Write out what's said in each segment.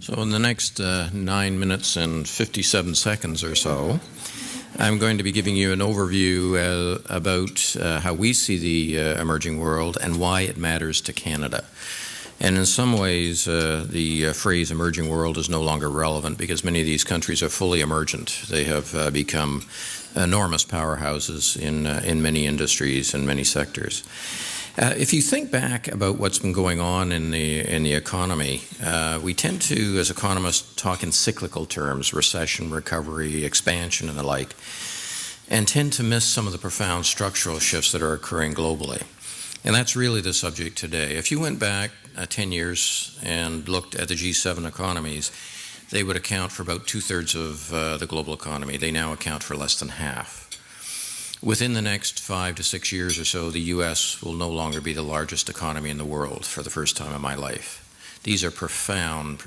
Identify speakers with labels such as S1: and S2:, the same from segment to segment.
S1: So in the next 9 minutes and 57 seconds or so, I'm going to be giving you an overview about how we see the emerging world and why it matters to Canada. And in some ways, the phrase emerging world is no longer relevant because many of these countries are fully emergent. They have become enormous powerhouses in many industries and many sectors. If you think back about what's been going on in the economy, we tend to, as economists, talk in cyclical terms, recession, recovery, expansion, and the like, and tend to miss some of the profound structural shifts that are occurring globally. And that's really the subject today. If you went back 10 years and looked at the G7 economies, they would account for about 2/3 of the global economy. They now account for less than half. Within the next 5 to 6 years or so, the U.S. will no longer be the largest economy in the world for the first time in my life. These are profound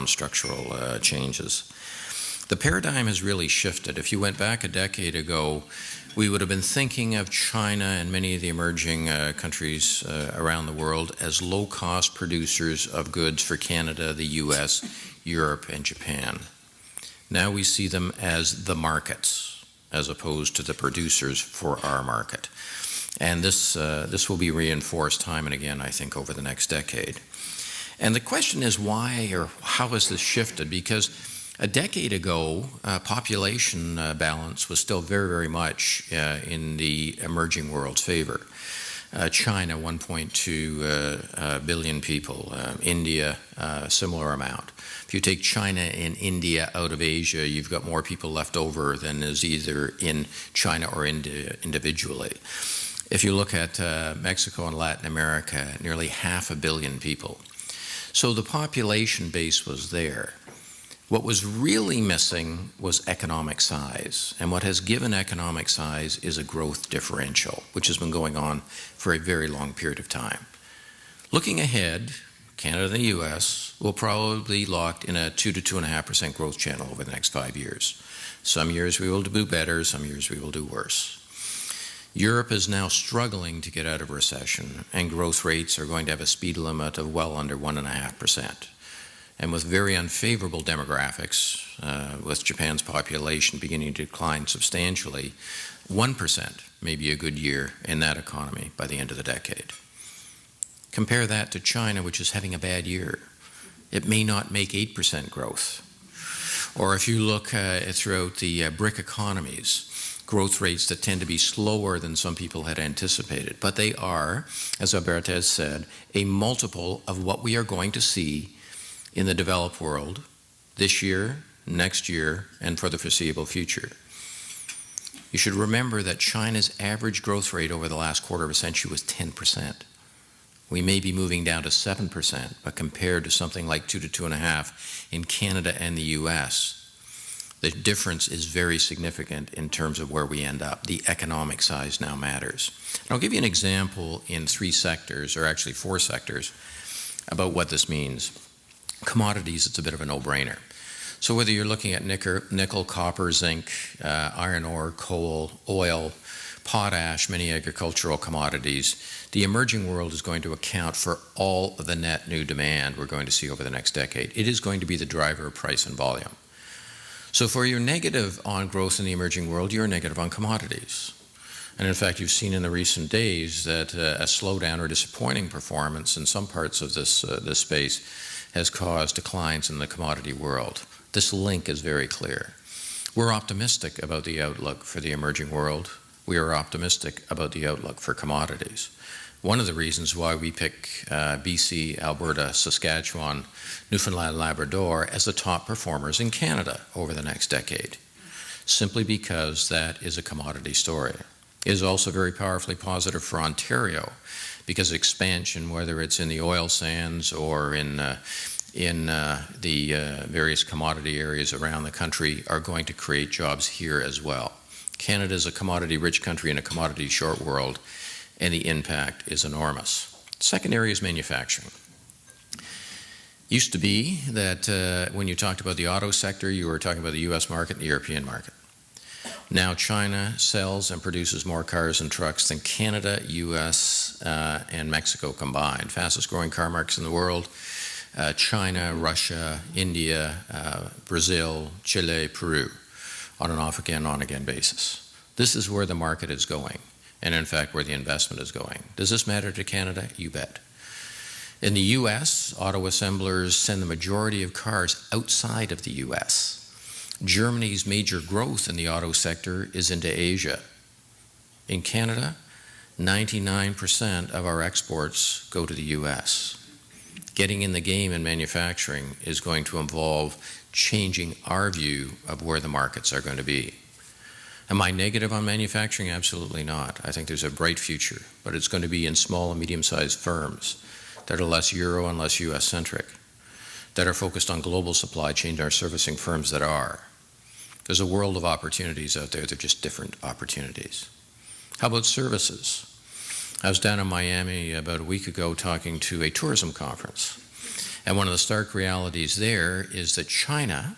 S1: structural changes. The paradigm has really shifted. If you went back a decade ago, we would have been thinking of China and many of the emerging countries around the world as low-cost producers of goods for Canada, the U.S., Europe, and Japan. Now we see them as the markets, as opposed to the producers for our market. And this will be reinforced time and again, I think, over the next decade. And the question is why or how has this shifted? Because a decade ago, population balance was still very much in the emerging world's favor. China, 1.2 billion people. India, similar amount. If you take China and India out of Asia, you've got more people left over than is either in China or India individually. If you look at Mexico and Latin America, nearly 500 million people. So the population base was there. What was really missing was economic size. And what has given economic size is a growth differential, which has been going on for a very long period of time. Looking ahead, Canada and the U.S. will probably be locked in a 2 to 2.5% growth channel over the next 5 years. Some years we will do better, some years we will do worse. Europe is now struggling to get out of recession, and growth rates are going to have a speed limit of well under 1.5%. And with very unfavorable demographics, with Japan's population beginning to decline substantially, 1% may be a good year in that economy by the end of the decade. Compare that to China, which is having a bad year. It may not make 8% growth. Or if you look throughout the BRIC economies, growth rates that tend to be slower than some people had anticipated. But they are, as Alberta has said, a multiple of what we are going to see in the developed world this year, next year, and for the foreseeable future. You should remember that China's average growth rate over the last quarter of a century was 10%. We may be moving down to 7%, but compared to something like 2 to 2.5% in Canada and the U.S., the difference is very significant in terms of where we end up. The economic size now matters. And I'll give you an example in 3 sectors, or actually 4 sectors, about what this means. Commodities, it's a bit of a no-brainer. So whether you're looking at nickel, copper, zinc, iron ore, coal, oil, potash, many agricultural commodities, the emerging world is going to account for all of the net new demand we're going to see over the next decade. It is going to be the driver of price and volume. So for your negative on growth in the emerging world, you're negative on commodities. And in fact, you've seen in the recent days that a slowdown or disappointing performance in some parts of this space has caused declines in the commodity world. This link is very clear. We're optimistic about the outlook for the emerging world. We are optimistic about the outlook for commodities. One of the reasons why we pick BC, Alberta, Saskatchewan, Newfoundland, Labrador as the top performers in Canada over the next decade, simply because that is a commodity story. It is also very powerfully positive for Ontario because expansion, whether it's in the oil sands or in the various commodity areas around the country, are going to create jobs here as well. Canada is a commodity-rich country in a commodity-short world, and the impact is enormous. Second area is manufacturing. Used to be that when you talked about the auto sector, you were talking about the U.S. market and the European market. Now China sells and produces more cars and trucks than Canada, U.S., and Mexico combined. Fastest growing car markets in the world. China, Russia, India, Brazil, Chile, Peru, on an off-again, on-again basis. This is where the market is going, and in fact where the investment is going. Does this matter to Canada? You bet. In the U.S., auto assemblers send the majority of cars outside of the U.S. Germany's major growth in the auto sector is into Asia. In Canada, 99% of our exports go to the U.S. Getting in the game in manufacturing is going to involve changing our view of where the markets are going to be. Am I negative on manufacturing? Absolutely not. I think there's a bright future, but it's going to be in small and medium-sized firms that are less Euro and less US-centric, that are focused on global supply chain, are servicing firms that are. There's a world of opportunities out there. They're just different opportunities. How about services? I was down in Miami about a week ago talking to a tourism conference, and one of the stark realities there is that China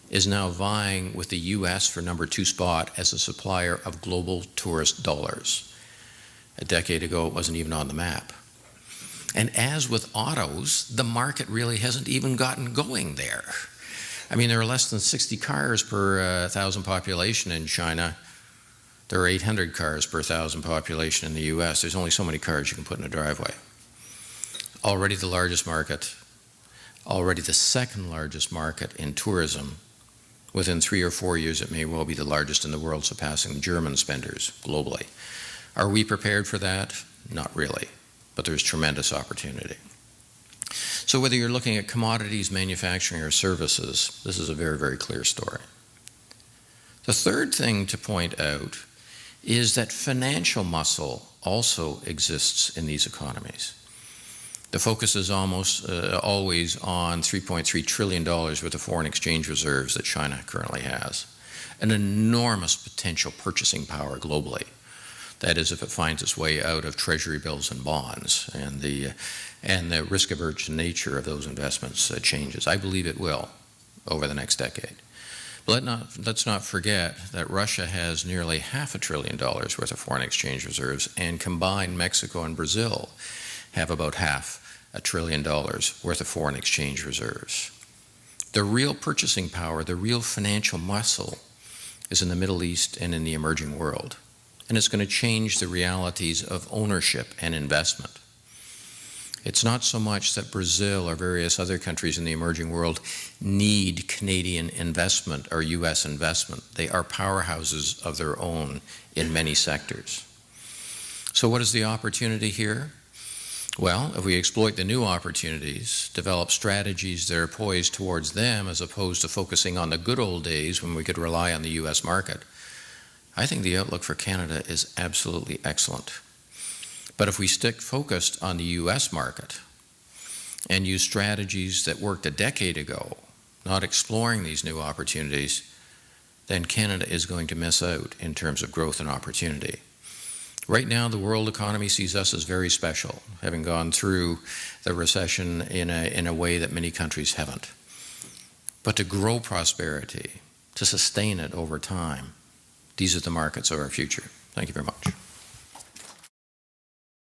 S1: is now vying with the US for #2 spot as a supplier of global tourist dollars. A decade ago, it wasn't even on the map. And as with autos, the market really hasn't even gotten going there. I mean, there are less than 60 cars per 1,000 population in China. There are 800 cars per 1,000 population in the US. There's only so many cars you can put in a driveway. Already the largest market, already the second largest market in tourism. Within 3 or 4 years, it may well be the largest in the world, surpassing German spenders globally. Are we prepared for that? Not really, but there's tremendous opportunity. So whether you're looking at commodities, manufacturing, or services, this is a very, very clear story. The third thing to point out is that financial muscle also exists in these economies. The focus is almost always on $3.3 trillion worth of foreign exchange reserves that China currently has. An enormous potential purchasing power globally. That is, if it finds its way out of treasury bills and bonds, and the risk-averse nature of those investments changes. I believe it will over the next decade. But let's not forget that Russia has nearly $500 billion worth of foreign exchange reserves, and combined Mexico and Brazil have about $500 billion worth of foreign exchange reserves. The real purchasing power, the real financial muscle is in the Middle East and in the emerging world. And it's going to change the realities of ownership and investment. It's not so much that Brazil or various other countries in the emerging world need Canadian investment or US investment. They are powerhouses of their own in many sectors. So what is the opportunity here? Well, if we exploit the new opportunities, develop strategies that are poised towards them as opposed to focusing on the good old days when we could rely on the US market, I think the outlook for Canada is absolutely excellent. But if we stick focused on the US market and use strategies that worked a decade ago, not exploring these new opportunities, then Canada is going to miss out in terms of growth and opportunity. Right now, the world economy sees us as very special, having gone through the recession in a way that many countries haven't. But to grow prosperity, to sustain it over time, these are the markets of our future. Thank you very much.